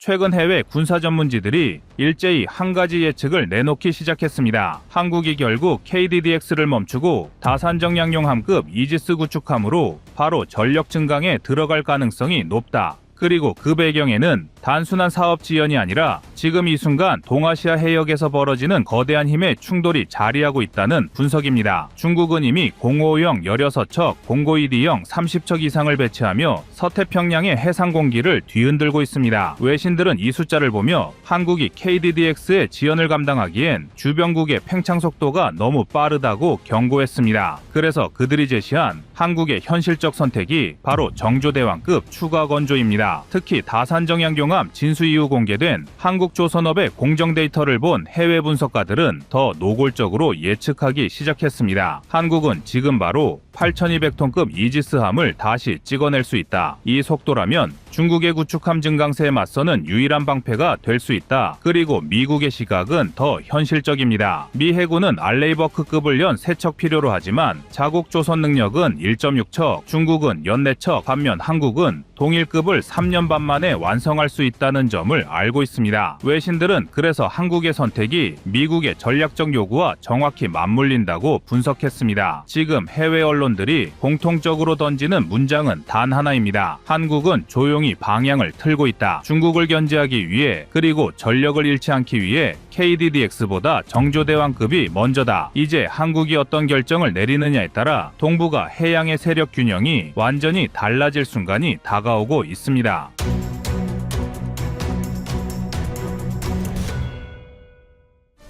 최근 해외 군사 전문지들이 일제히 한 가지 예측을 내놓기 시작했습니다. 한국이 결국 KDDX를 멈추고 다산정량용함급 이지스 구축함으로 바로 전력 증강에 들어갈 가능성이 높다. 그리고 그 배경에는 단순한 사업 지연이 아니라 지금 이 순간 동아시아 해역에서 벌어지는 거대한 힘의 충돌이 자리하고 있다는 분석입니다. 중국은 이미 055형 16척, 052D형 30척 이상을 배치하며 서태평양의 해상 공기를 뒤흔들고 있습니다. 외신들은 이 숫자를 보며 한국이 KDDX의 지연을 감당하기엔 주변국의 팽창 속도가 너무 빠르다고 경고했습니다. 그래서 그들이 제시한 한국의 현실적 선택이 바로 정조대왕급 추가 건조입니다. 특히 다산정량용함 진수 이후 공개된 한국조선업의 공정 데이터를 본 해외 분석가들은 더 노골적으로 예측하기 시작했습니다. 한국은 지금 바로 8,200톤급 이지스함을 다시 찍어낼 수 있다. 이 속도라면 중국의 구축함 증강세에 맞서는 유일한 방패가 될 수 있다. 그리고 미국의 시각은 더 현실적입니다. 미 해군은 알레이버크급을 연 3척 필요로 하지만 자국 조선 능력은 1.6척, 중국은 연 4척, 반면 한국은 동일급을 3년 반 만에 완성할 수 있다는 점을 알고 있습니다. 외신들은 그래서 한국의 선택이 미국의 전략적 요구와 정확히 맞물린다고 분석했습니다. 지금 해외 언론들이 공통적으로 던지는 문장은 단 하나입니다. 한국은 조용히 방향을 틀고 있다. 중국을 견제하기 위해 그리고 전력을 잃지 않기 위해 KDDX보다 정조대왕급이 먼저다. 이제 한국이 어떤 결정을 내리느냐에 따라 동북아 해양의 세력 균형이 완전히 달라질 순간이 다가오고 있습니다.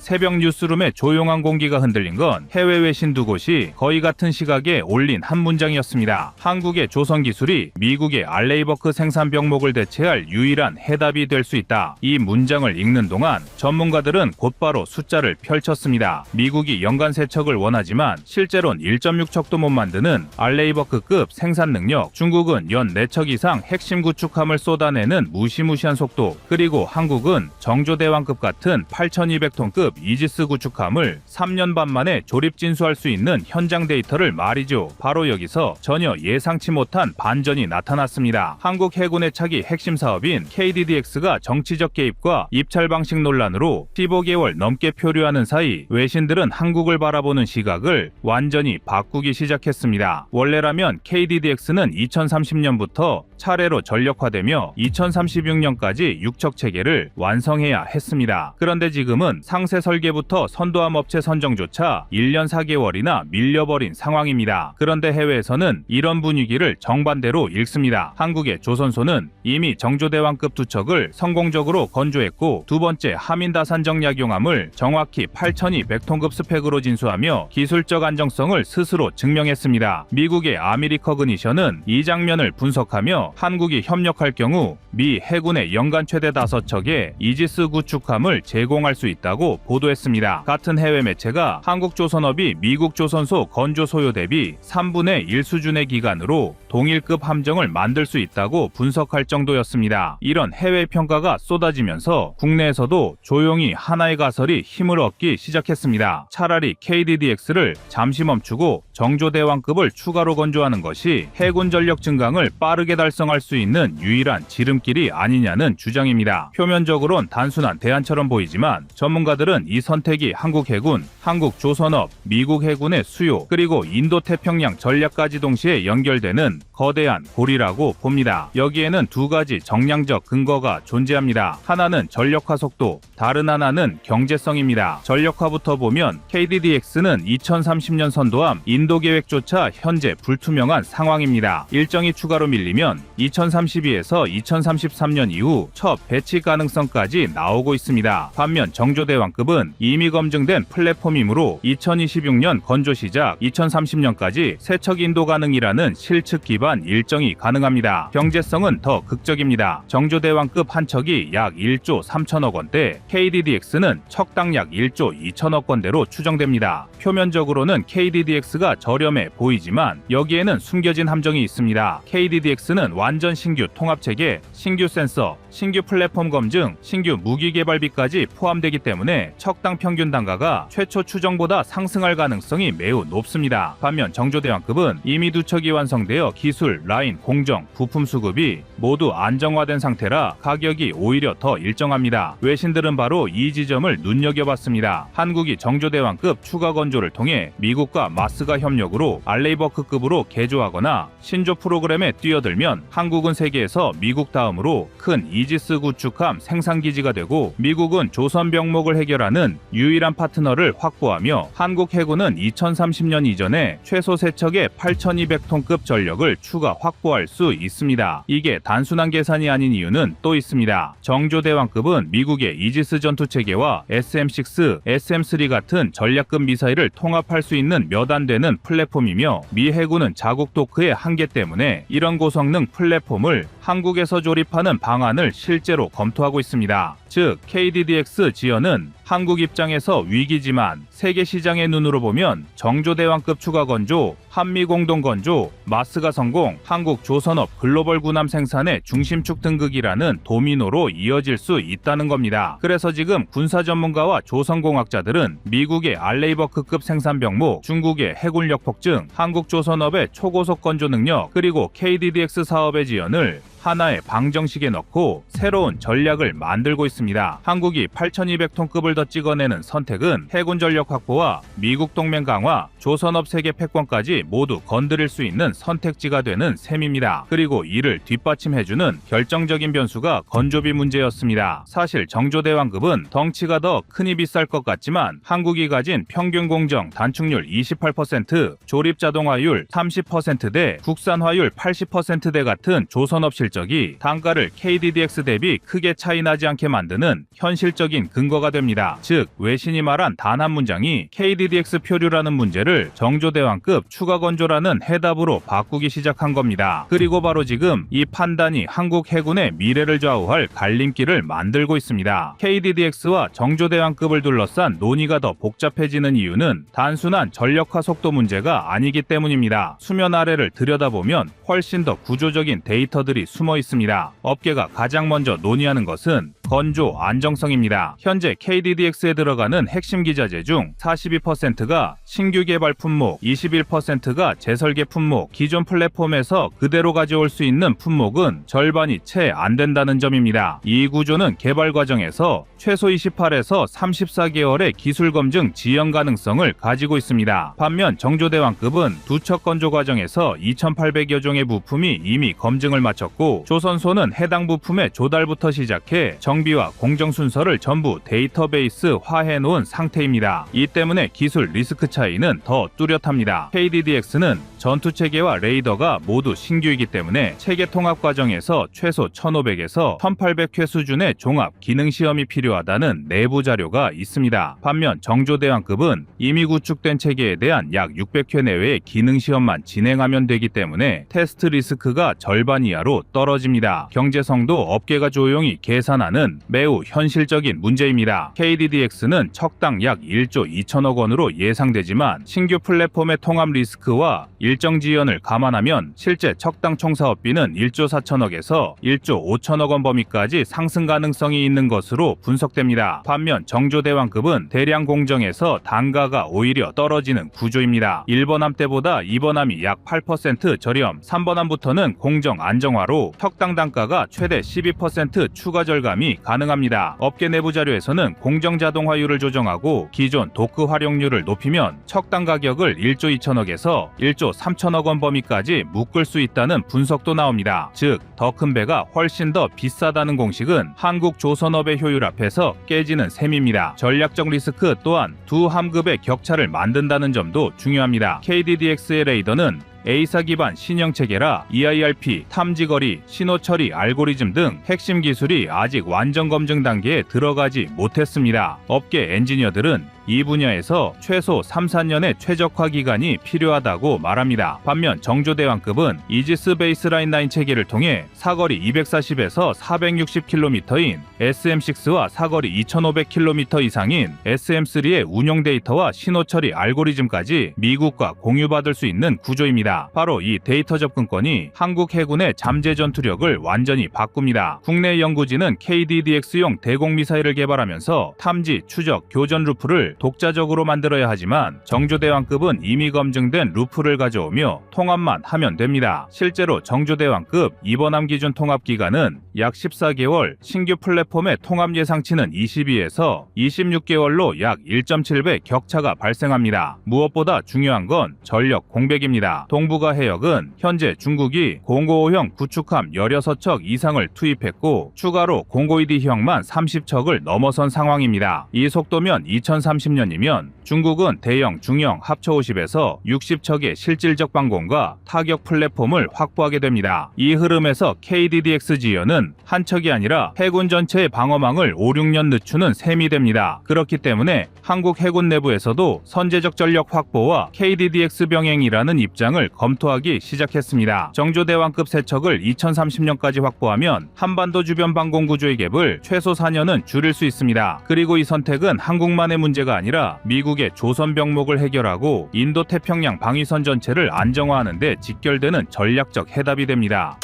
새벽 뉴스룸의 조용한 공기가 흔들린 건 해외 외신 두 곳이 거의 같은 시각에 올린 한 문장이었습니다. 한국의 조선 기술이 미국의 알레이버크 생산 병목을 대체할 유일한 해답이 될 수 있다. 이 문장을 읽는 동안 전문가들은 곧바로 숫자를 펼쳤습니다. 미국이 연간 3척을 원하지만 실제로는 1.6척도 못 만드는 알레이버크급 생산 능력, 중국은 연 4척 이상 핵심 구축함을 쏟아내는 무시무시한 속도, 그리고 한국은 정조대왕급 같은 8,200톤급 이지스 구축함을 3년 반 만에 조립 진수할 수 있는 현장 데이터를 말이죠. 바로 여기서 전혀 예상치 못한 반전이 나타났습니다. 한국 해군의 차기 핵심 사업인 KDDX가 정치적 개입과 입찰 방식 논란으로 15개월 넘게 표류하는 사이 외신들은 한국을 바라보는 시각을 완전히 바꾸기 시작했습니다. 원래라면 KDDX는 2030년부터 차례로 전력화되며 2036년까지 6척 체계를 완성해야 했습니다. 그런데 지금은 상세 설계부터 선도함 업체 선정조차 1년 4개월이나 밀려버린 상황입니다. 그런데 해외에서는 이런 분위기를 정반대로 읽습니다. 한국의 조선소는 이미 정조대왕급 2척을 성공적으로 건조했고 두 번째 하민다산정약용함을 정확히 8,200톤급 스펙으로 진수하며 기술적 안정성을 스스로 증명했습니다. 미국의 아메리커그니션은 이 장면을 분석하며 한국이 협력할 경우 미 해군의 연간 최대 5척의 이지스 구축함을 제공할 수 있다고 보도했습니다. 같은 해외 매체가 한국조선업이 미국 조선소 건조 소요 대비 3분의 1 수준의 기간으로 동일급 함정을 만들 수 있다고 분석할 정도였습니다. 이런 해외 평가가 쏟아지면서 국내에서도 조용히 하나의 가설이 힘을 얻기 시작했습니다. 차라리 KDDX를 잠시 멈추고 정조대왕급을 추가로 건조하는 것이 해군 전력 증강을 빠르게 달성할 수 있는 유일한 지름길이 아니냐는 주장입니다. 표면적으론 단순한 대안처럼 보이지만 전문가들은 이 선택이 한국 해군, 한국 조선업, 미국 해군의 수요, 그리고 인도태평양 전략까지 동시에 연결되는 거대한 고리라고 봅니다. 여기에는 두 가지 정량적 근거가 존재합니다. 하나는 전력화 속도, 다른 하나는 경제성입니다. 전력화부터 보면 KDDX는 2030년 선도함 인도 계획조차 현재 불투명한 상황입니다. 일정이 추가로 밀리면 2032에서 2033년 이후 첫 배치 가능성까지 나오고 있습니다. 반면 정조대왕급은 이미 검증된 플랫폼이므로 2026년 건조 시작, 2030년까지 세척 인도 가능이라는 실측 기반 일정이 가능합니다. 경제성은 더 극적입니다. 정조대왕급 한 척이 약 1조 3천억 원대, KDDX는 척당 약 1조 2천억 원대로 추정됩니다. 표면적으로는 KDDX가 저렴해 보이지만 여기에는 숨겨진 함정이 있습니다. KDDX는 완전 신규 통합체계, 신규 센서, 신규 플랫폼 검증, 신규 무기 개발비까지 포함되기 때문에 척당 평균 단가가 최초 추정보다 상승할 가능성이 매우 높습니다. 반면 정조대왕급은 이미 두 척이 완성되어 기술, 라인, 공정, 부품 수급이 모두 안정화된 상태라 가격이 오히려 더 일정합니다. 외신들은 바로 이 지점을 눈여겨봤습니다. 한국이 정조대왕급 추가 건조를 통해 미국과 마스가 협력으로 알레이버크급으로 개조하거나 신조 프로그램에 뛰어들면 한국은 세계에서 미국 다음으로 큰 이지스 구축함 생산기지가 되고 미국은 조선 병목을 해결하는 유일한 파트너를 확보하며 한국 해군은 2030년 이전에 최소 3척의 8,200톤급 전력을 추가 확보할 수 있습니다. 이게 단순한 계산이 아닌 이유는 또 있습니다. 정조대왕급은 미국의 이지스 전투체계와 SM-6, SM-3 같은 전략급 미사일을 통합할 수 있는 몇 안 되는 플랫폼이며 미 해군은 자국 도크의 한계 때문에 이런 고성능 플랫폼을 한국에서 조립하는 방안을 실제로 검토하고 있습니다. 즉 KDDX 지연은 한국 입장에서 위기지만 세계 시장의 눈으로 보면 정조대왕급 추가 건조, 한미 공동 건조, 마스가 성공, 한국 조선업 글로벌 군함 생산의 중심축 등극이라는 도미노로 이어질 수 있다는 겁니다. 그래서 지금 군사 전문가와 조선공학자들은 미국의 알레이버크급 생산 병목, 중국의 해군력 폭증, 한국 조선업의 초고속 건조 능력, 그리고 KDDX 사업의 지연을 하나의 방정식에 넣고 새로운 전략을 만들고 있습니다. 한국이 8,200톤급을 더 찍어내는 선택은 해군 전력 확보와 미국 동맹 강화, 조선업 세계 패권까지 모두 건드릴 수 있는 선택지가 되는 셈입니다. 그리고 이를 뒷받침해주는 결정적인 변수가 건조비 문제였습니다. 사실 정조대왕급은 덩치가 더 크니 비쌀 것 같지만 한국이 가진 평균 공정 단축률 28%, 조립 자동화율 30%대, 국산화율 80%대 같은 조선업 실적이 단가를 KDDX 대비 크게 차이나지 않게 만드는 현실적인 근거가 됩니다. 즉 외신이 말한 단 한 문장이 KDDX 표류라는 문제를 정조대왕급 추가 건조라는 해답으로 바꾸기 시작한 겁니다. 그리고 바로 지금 이 판단이 한국 해군의 미래를 좌우할 갈림길을 만들고 있습니다. KDDX와 정조대왕급을 둘러싼 논의가 더 복잡해지는 이유는 단순한 전력화 속도 문제가 아니기 때문입니다. 수면 아래를 들여다보면 훨씬 더 구조적인 데이터들이 숨어 있습니다. 업계가 가장 먼저 논의하는 것은 건조 안정성입니다. 현재 KDDX에 들어가는 핵심 기자재 중 42%가 신규 개발 품목, 21%가 재설계 품목, 기존 플랫폼에서 그대로 가져올 수 있는 품목은 절반이 채 안 된다는 점입니다. 이 구조는 개발 과정에서 최소 28에서 34개월의 기술 검증 지연 가능성을 가지고 있습니다. 반면 정조대왕급은 두 척 건조 과정에서 2,800여 종의 부품이 이미 검증을 마쳤고 조선소는 해당 부품의 조달부터 시작해 정비와 공정 순서를 전부 데이터베이스화해 놓은 상태입니다. 이 때문에 기술 리스크 차이는 더 뚜렷합니다. KDDX는 전투체계와 레이더가 모두 신규이기 때문에 체계 통합 과정에서 최소 1,500에서 1,800회 수준의 종합 기능 시험이 필요하다는 내부 자료가 있습니다. 반면 정조대왕급은 이미 구축된 체계에 대한 약 600회 내외의 기능 시험만 진행하면 되기 때문에 테스트 리스크가 절반 이하로 떨어집니다. 경제성도 업계가 조용히 계산하는 매우 현실적인 문제입니다. KDDX는 척당 약 1조 2천억 원으로 예상되지만 신규 플랫폼의 통합 리스크와 일정 지연을 감안하면 실제 척당 총사업비는 1조 4천억에서 1조 5천억 원 범위까지 상승 가능성이 있는 것으로 분석됩니다. 반면 정조대왕급은 대량 공정에서 단가가 오히려 떨어지는 구조입니다. 1번함 때보다 2번함이 약 8% 저렴, 3번함부터는 공정 안정화로 척당 단가가 최대 12% 추가 절감이 가능합니다. 업계 내부 자료에서는 공정 자동화율을 조정하고 기존 도크 활용률을 높이면 척당 가격을 1조 2천억에서 1조 3천억 원 범위까지 묶을 수 있다는 분석도 나옵니다. 즉, 더 큰 배가 훨씬 더 비싸다는 공식은 한국 조선업의 효율 앞에서 깨지는 셈입니다. 전략적 리스크 또한 두 함급의 격차를 만든다는 점도 중요합니다. KDDX의 레이더는 A사 기반 신형 체계라 EIRP, 탐지거리, 신호처리 알고리즘 등 핵심 기술이 아직 완전 검증 단계에 들어가지 못했습니다. 업계 엔지니어들은 이 분야에서 최소 3-4년의 최적화 기간이 필요하다고 말합니다. 반면 정조대왕급은 이지스 베이스라인 9 체계를 통해 사거리 240에서 460km인 SM6와 사거리 2500km 이상인 SM3의 운용 데이터와 신호 처리 알고리즘까지 미국과 공유받을 수 있는 구조입니다. 바로 이 데이터 접근권이 한국 해군의 잠재 전투력을 완전히 바꿉니다. 국내 연구진은 KDDX용 대공 미사일을 개발하면서 탐지, 추적, 교전 루프를 독자적으로 만들어야 하지만 정조대왕급은 이미 검증된 루프를 가져오며 통합만 하면 됩니다. 실제로 정조대왕급 이번함 기준 통합 기간은 약 14개월, 신규 플랫폼의 통합 예상치는 22에서 26개월로 약 1.7배 격차가 발생합니다. 무엇보다 중요한 건 전력 공백입니다. 동북아 해역은 현재 중국이 공고5형 구축함 16척 이상을 투입했고 추가로 공고2D형만 30척을 넘어선 상황입니다. 이 속도면 2030년이면 중국은 대형, 중형 합쳐 50에서 60척의 실질적 방공과 타격 플랫폼을 확보하게 됩니다. 이 흐름에서 KDDX 지연은 한 척이 아니라 해군 전체의 방어망을 5-6년 늦추는 셈이 됩니다. 그렇기 때문에 한국 해군 내부에서도 선제적 전력 확보와 KDDX 병행이라는 입장을 검토하기 시작했습니다. 정조대왕급 세 척을 2030년까지 확보하면 한반도 주변 방공 구조의 갭을 최소 4년은 줄일 수 있습니다. 그리고 이 선택은 한국만의 문제가 아니라 미국의 조선 병목을 해결하고 인도 태평양 방위선 전체를 안정화하는 데 직결되는 전략적 해답이 됩니다.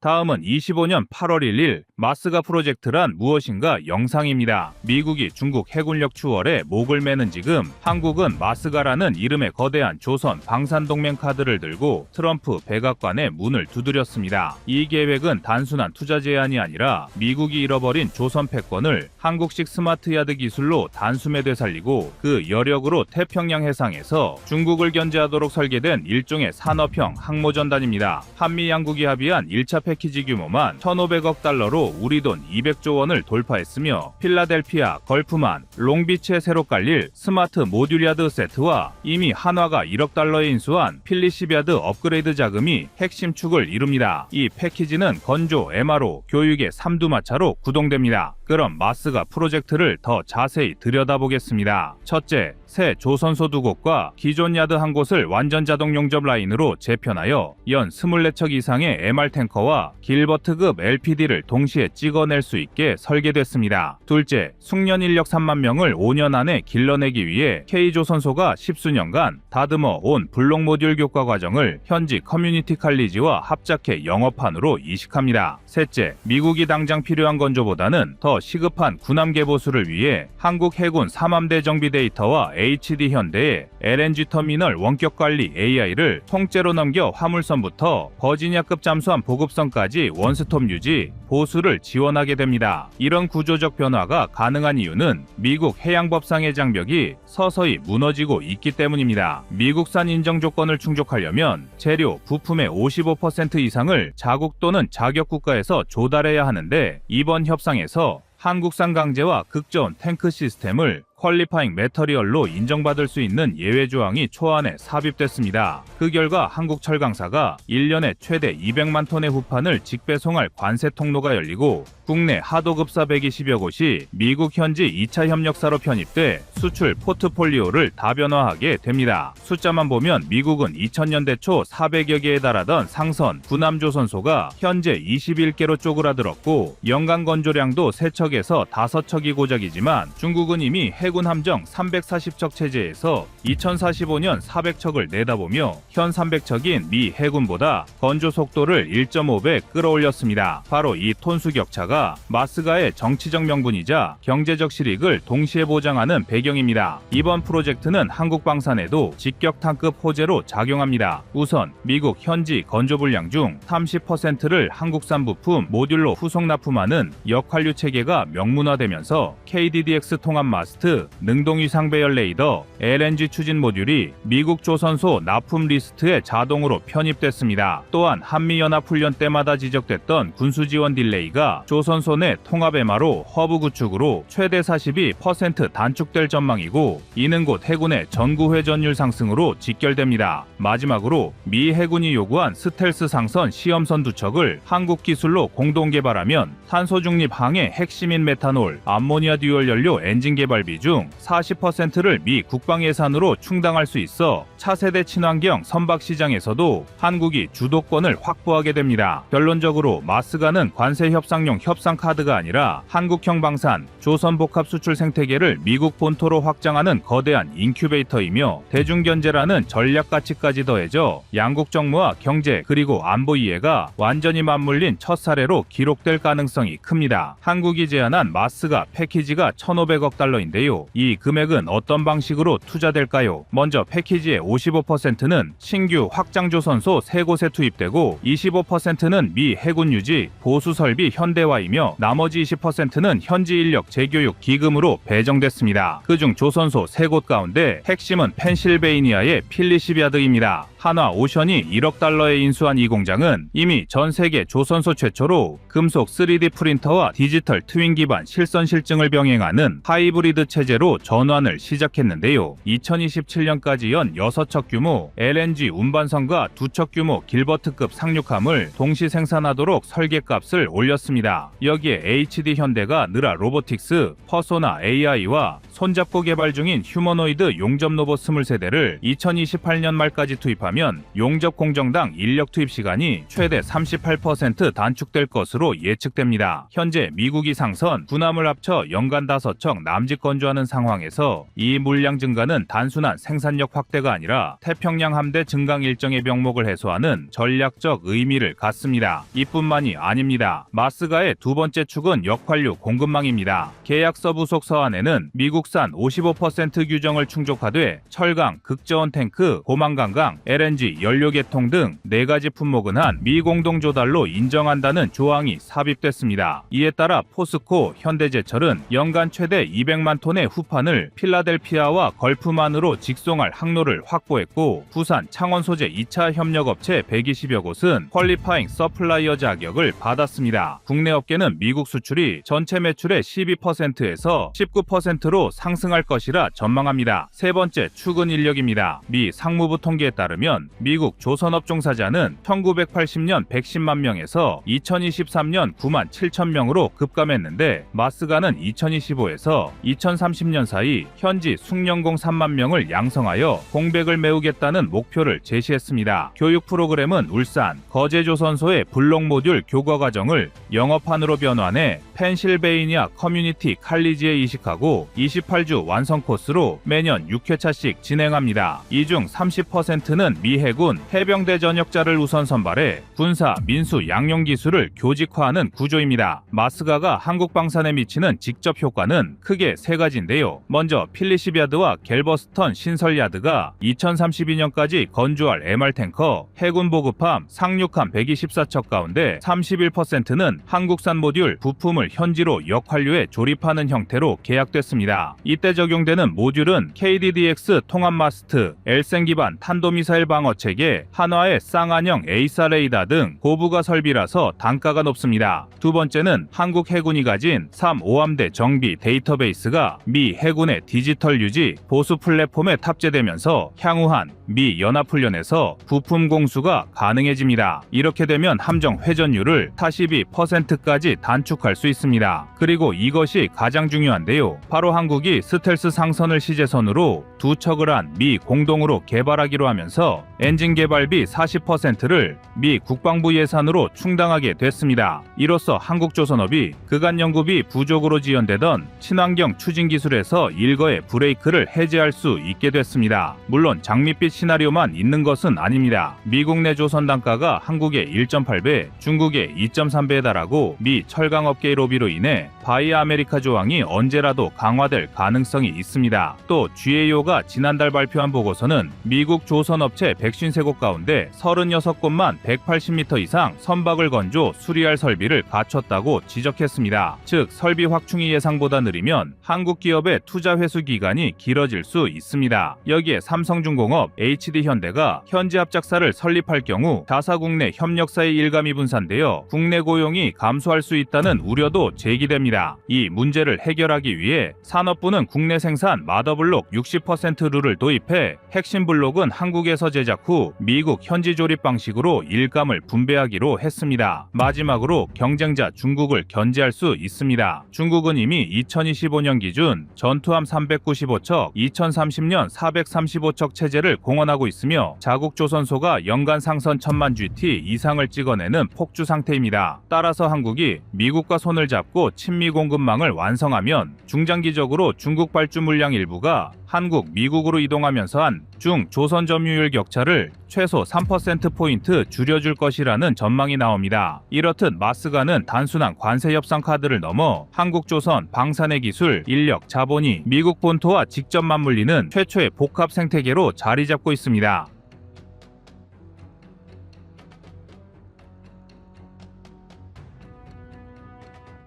다음은 25년 8월 1일 마스가 프로젝트란 무엇인가 영상입니다. 미국이 중국 해군력 추월에 목을 매는 지금 한국은 마스가라는 이름의 거대한 조선 방산동맹 카드를 들고 트럼프 백악관의 문을 두드렸습니다. 이 계획은 단순한 투자 제한이 아니라 미국이 잃어버린 조선 패권을 한국식 스마트야드 기술로 단숨에 되살리고 그 여력으로 태평양 해상에서 중국을 견제하도록 설계된 일종의 산업형 항모전단입니다. 한미 양국이 합의한 1차 패키지 규모만 1,500억 달러로 우리 돈 200조 원을 돌파했으며 필라델피아, 걸프만, 롱비치에 새로 깔릴 스마트 모듈야드 세트와 이미 한화가 1억 달러에 인수한 필리시비아드 업그레이드 자금이 핵심 축을 이룹니다. 이 패키지는 건조, MRO, 교육의 삼두마차로 구동됩니다. 그럼 마스가 프로젝트를 더 자세히 들여다보겠습니다. 첫째, 새 조선소 2곳과 기존 야드 1곳을 완전 자동 용접 라인으로 재편하여 연 24척 이상의 MR탱커와 길버트급 LPD를 동시에 찍어낼 수 있게 설계됐습니다. 둘째, 숙련 인력 3만 명을 5년 안에 길러내기 위해 K조선소가 10수년간 다듬어 온 블록 모듈 교과 과정을 현지 커뮤니티 칼리지와 합작해 영업한으로 이식합니다. 셋째, 미국이 당장 필요한 건조보다는 더 시급한 군함 개보수를 위해 한국 해군 3함대 정비 데이터와 HD 현대의 LNG 터미널 원격 관리 AI를 통째로 넘겨 화물선부터 버지니아급 잠수함 보급선까지 원스톱 유지, 보수를 지원하게 됩니다. 이런 구조적 변화가 가능한 이유는 미국 해양법상의 장벽이 서서히 무너지고 있기 때문입니다. 미국산 인정 조건을 충족하려면 재료, 부품의 55% 이상을 자국 또는 자격 국가에서 조달해야 하는데 이번 협상에서 한국산 강제와 극저온 탱크 시스템을 퀄리파잉 매터리얼로 인정받을 수 있는 예외 조항이 초안에 삽입됐습니다. 그 결과 한국 철강사가 1년에 최대 200만 톤의 후판을 직배송할 관세 통로가 열리고 국내 하도급사 120여 곳이 미국 현지 2차 협력사로 편입돼 수출 포트폴리오를 다변화하게 됩니다. 숫자만 보면 미국은 2000년대 초 400여 개에 달하던 상선, 군함조선소가 현재 21개로 쪼그라들었고 연간 건조량도 3척에서 5척이 고작이지만 중국은 이미 해군 함정 340척 체제에서 2045년 400척을 내다보며 현 300척인 미 해군보다 건조 속도를 1.5배 끌어올렸습니다. 바로 이 톤수 격차가 마스가의 정치적 명분이자 경제적 실익을 동시에 보장하는 배경입니다. 이번 프로젝트는 한국 방산에도 직격탄급 호재로 작용합니다. 우선 미국 현지 건조 분량 중 30%를 한국산 부품 모듈로 후속 납품하는 역환류 체계가 명문화되면서 KDDX 통합 마스트 미사일, 능동위상 배열 레이더, LNG 추진 모듈이 미국 조선소 납품 리스트에 자동으로 편입됐습니다. 또한 한미연합훈련 때마다 지적됐던 군수지원 딜레이가 조선소 내 통합MRO 허브 구축으로 최대 42% 단축될 전망이고, 이는 곧 해군의 전구 회전율 상승으로 직결됩니다. 마지막으로 미 해군이 요구한 스텔스 상선 시험선 2척을 한국 기술로 공동 개발하면 탄소 중립 항의 핵심인 메탄올, 암모니아 듀얼 연료 엔진 개발비 중 40%를 미 국방 예산으로 충당할 수 있어 차세대 친환경 선박 시장에서도 한국이 주도권을 확보하게 됩니다. 결론적으로 마스가는 관세 협상용 협상 카드가 아니라 한국형 방산, 조선복합 수출 생태계를 미국 본토로 확장하는 거대한 인큐베이터이며, 대중견제라는 전략 가치까지 더해져 양국 정무와 경제 그리고 안보 이해가 완전히 맞물린 첫 사례로 기록될 가능성이 큽니다. 한국이 제안한 마스가 패키지가 1,500억 달러인데요. 이 금액은 어떤 방식으로 투자될까요? 먼저 패키지의 55%는 신규 확장조선소 3곳에 투입되고, 25%는 미 해군 유지, 보수 설비 현대화이며, 나머지 20%는 현지 인력 재교육 기금으로 배정됐습니다. 그중 조선소 3곳 가운데 핵심은 펜실베이니아의 필리시비아드입니다. 한화 오션이 1억 달러에 인수한 이 공장은 이미 전 세계 조선소 최초로 금속 3D 프린터와 디지털 트윈 기반 실선 실증을 병행하는 하이브리드 체제로 전환을 시작했는데요. 2027년까지 연 6척 규모 LNG 운반선과 2척 규모 길버트급 상륙함을 동시 생산하도록 설계값을 올렸습니다. 여기에 HD 현대가 느라 로보틱스, 퍼소나 AI와 손잡고 개발 중인 휴머노이드 용접 로봇 23대를 2028년 말까지 투입하면 용접 공정당 인력 투입 시간이 최대 38% 단축될 것으로 예측됩니다. 현재 미국이 상선, 군함을 합쳐 연간 5척 남짓 건조하는 상황에서 이 물량 증가는 단순한 생산력 확대가 아니라 태평양 함대 증강 일정의 병목을 해소하는 전략적 의미를 갖습니다. 이뿐만이 아닙니다. 마스가의 두 번째 축은 역환류 공급망입니다. 계약서 부속 서한에는 미국산 55% 규정을 충족하되 철강, 극저온 탱크, 고만강강, LNG, 연료계통 등 4가지 품목은 한 미공동 조달로 인정한다는 조항이 삽입됐습니다. 이에 따라 포스코, 현대제철은 연간 최대 200만 톤의 후판을 필라델피아와 걸프만으로 직송할 항로를 확보했고, 부산, 창원 소재 2차 협력업체 120여 곳은 퀄리파잉 서플라이어 자격을 받았습니다. 국내 업계는 미국 수출이 전체 매출의 12%에서 19%로 상승할 것이라 전망합니다. 세 번째 축은 인력입니다. 미 상무부 통계에 따르면 미국 조선업 종사자는 1980년 110만 명에서 2023년 9만 7천 명으로 급감했는데, 마스가는 2025에서 2030년 사이 현지 숙련공 3만 명을 양성하여 공백을 메우겠다는 목표를 제시했습니다. 교육 프로그램은 울산, 거제조선소의 블록 모듈 교과 과정을 영어판으로 변환해 펜실베이니아 커뮤니티 칼리지에 이식하고 28주 완성 코스로 매년 6회차씩 진행합니다. 이 중 30%는 미 해군 해병대 전역자를 우선 선발해 군사, 민수, 양용 기술을 교직화하는 구조입니다. 마스가가 한국 방산에 미치는 직접 효과는 크게 3가지인데요. 먼저 필리시비아드와 갤버스턴 신설야드가 2032년까지 건조할 MR 탱커, 해군 보급함, 상륙함 124척 가운데 31%는 한국산 모듈 부품을 현지로 역환류에 조립하는 형태로 계약됐습니다. 이때 적용되는 모듈은 KDDX 통합 마스트, 엘센 기반 탄도미사일 방어 체계, 한화의 쌍안형 에이사 레이더 등 고부가 설비라서 단가가 높습니다. 두 번째는 한국 해군이 가진 3호함대 정비 데이터베이스가 미 해군의 디지털 유지, 보수 플랫폼에 탑재되면서 향후한 미 연합훈련에서 부품 공수가 가능해집니다. 이렇게 되면 함정 회전율을 42%까지 단축할 수 있습니다. 그리고 이것이 가장 중요한데요. 바로 한국이 스텔스 상선을 시제선으로 2척을 한 미 공동으로 개발하기로 하면서 엔진 개발비 40%를 미 국방부 예산으로 충당하게 됐습니다. 이로써 한국조선업이 그간 연구비 부족으로 지연되던 친환경 추진 기술에서 일거에 브레이크를 해제할 수 있게 됐습니다. 물론 장밋빛 시나리오만 있는 것은 아닙니다. 미국 내 조선 단가가 한국의 1.8배, 중국의 2.3배에 달하고 미 철강업계의 로비로 인해 바이 아메리카 조항이 언제라도 강화될 가능성이 있습니다. 또 GAO가 지난달 발표한 보고서는 미국 조선업체 153곳 가운데 36곳만 180m 이상 선박을 건조 수리할 설비를 갖췄다고 지적했습니다. 즉 설비 확충이 예상보다 느리면 한국 기업 기업의 투자 회수 기간이 길어질 수 있습니다. 여기에 삼성중공업, HD현대가 현지 합작사를 설립할 경우 자사국 내 협력사의 일감이 분산되어 국내 고용이 감소할 수 있다는 우려도 제기됩니다. 이 문제를 해결하기 위해 산업부는 국내 생산 마더블록 60% 룰을 도입해 핵심 블록은 한국에서 제작 후 미국 현지 조립 방식으로 일감을 분배하기로 했습니다. 마지막으로 경쟁자 중국을 견제할 수 있습니다. 중국은 이미 2025년 기준 전투함 395척, 2030년 435척 체제를 공언하고 있으며 자국 조선소가 연간 상선 1000만 GT 이상을 찍어내는 폭주 상태입니다. 따라서 한국이 미국과 손을 잡고 친미 공급망을 완성하면 중장기적으로 중국 발주 물량 일부가 한국, 미국으로 이동하면서 한 중 조선 점유율 격차를 최소 3%포인트 줄여줄 것이라는 전망이 나옵니다. 이렇듯 마스가는 단순한 관세 협상 카드를 넘어 한국 조선 방산의 기술, 인력, 자본이 미국 본토와 직접 맞물리는 최초의 복합 생태계로 자리 잡고 있습니다.